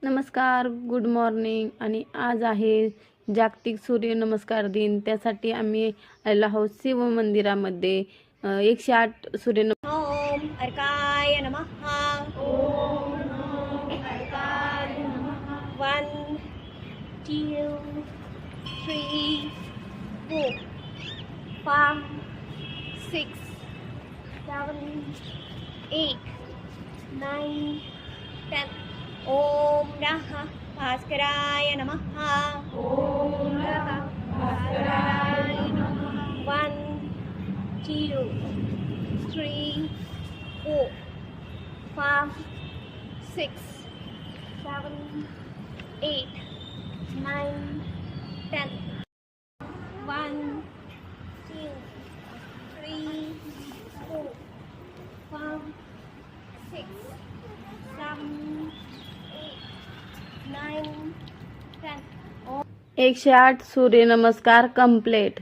नमस्कार, good morning. आणि आज आहे जागतिक सूर्यनमस्कार दिन. त्यासाठी आम्ही आलेलो आहोत शिव मंदिरामध्ये. 108 सूर्यनमस्कार. ओम अर्काय नमः. ओम अर्काय नमः. 1 2 3 4 5 6 7 8 9 10. ओम नमः भास्कराय नमः. ओम नमः भास्कराय नमः. 1 2 3 4 5 6 7 8 9 10. 1 2 3 4 5 6 7 8 9 10. 108 सूर्यनमस्कार कंप्लीट.